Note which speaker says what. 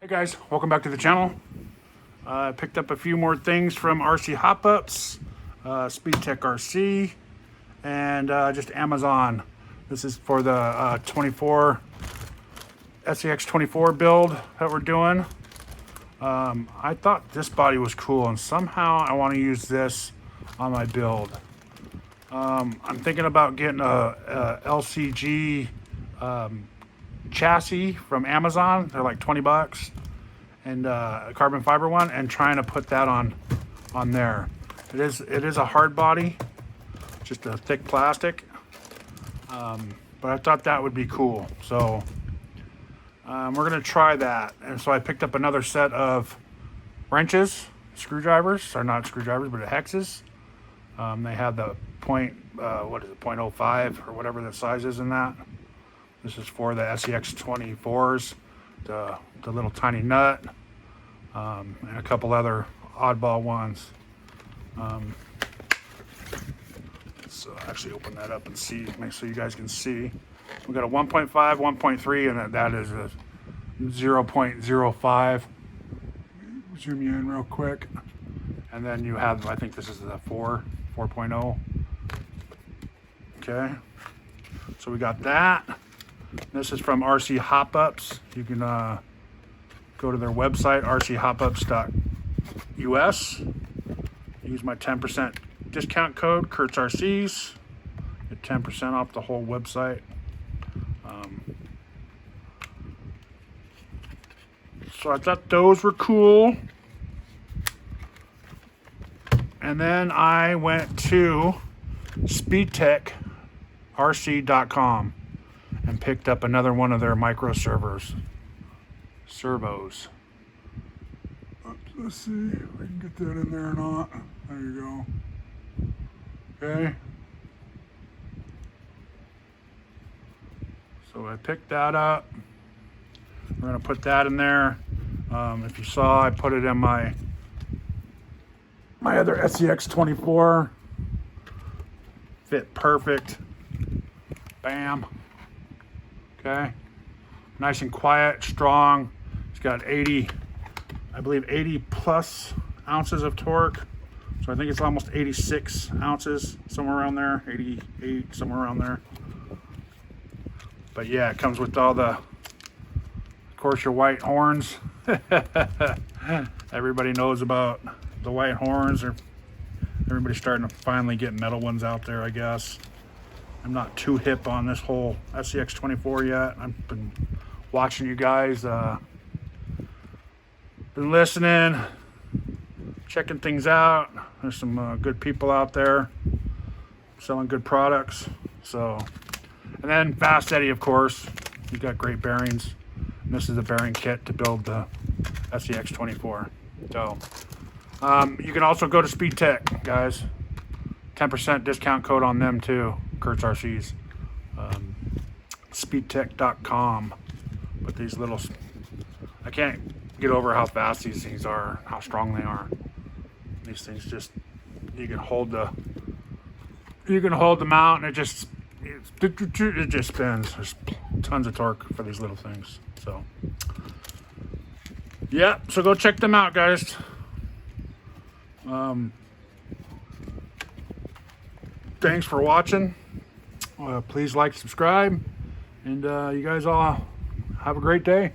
Speaker 1: Hey guys, welcome back to the channel. I picked up a few more things from rchopups, SpeedTek RC, and just Amazon. This is for the 24 SCX24 build that we're doing. I thought this body was cool, and somehow I want to use this on my build. I'm thinking about getting a LCG chassis from Amazon. They're like 20 bucks, and a carbon fiber one, and trying to put that on there. It is a hard body, just a thick plastic, but I thought that would be cool. So we're gonna try that. And so I picked up another set of wrenches, screwdrivers, or not screwdrivers, but hexes. They have the what is it, 0.05 or whatever the size is in that. This is for the SCX24s, the little tiny nut, and a couple other oddball ones. Let's actually open that up and see, make sure you guys can see. We got a 1.5, 1.3, and that is a 0.05. Zoom you in real quick. And then you have, I think this is the 4.0. Okay, so we got that. This is from rchopups. You can go to their website, rchopups.us. Use my 10% discount code, KurtzRCs. Get 10% off the whole website. So I thought those were cool. And then I went to speedtekrc.com and picked up another one of their micro servos. Let's see if we can get that in there or not. There you go. Okay. So I picked that up. We're gonna put that in there. If you saw, I put it in my other SCX24. Fit perfect. Bam. Okay. Nice and quiet, strong. It's got 80, I believe 80 plus ounces of torque. So I think it's almost 86 ounces, somewhere around there, 88, somewhere around there. But yeah, it comes with all the, of course, your white horns. Everybody knows about the white horns. Everybody's starting to finally get metal ones out there, I guess. I'm not too hip on this whole SCX24 yet. I've been watching you guys, been listening, checking things out. There's some good people out there selling good products. So, and then FastEddy, of course. He's got great bearings. And this is the bearing kit to build the SCX24. So, you can also go to SpeedTek, guys. 10% discount code on them too. KurtzRCs. SpeedTek.com. But these little, I can't get over how fast these things are, how strong they are. These things just, you can hold the mount, and it just spins. There's tons of torque for these little things. So yeah, so go check them out, guys. Thanks for watching. Please like, subscribe, and you guys all have a great day.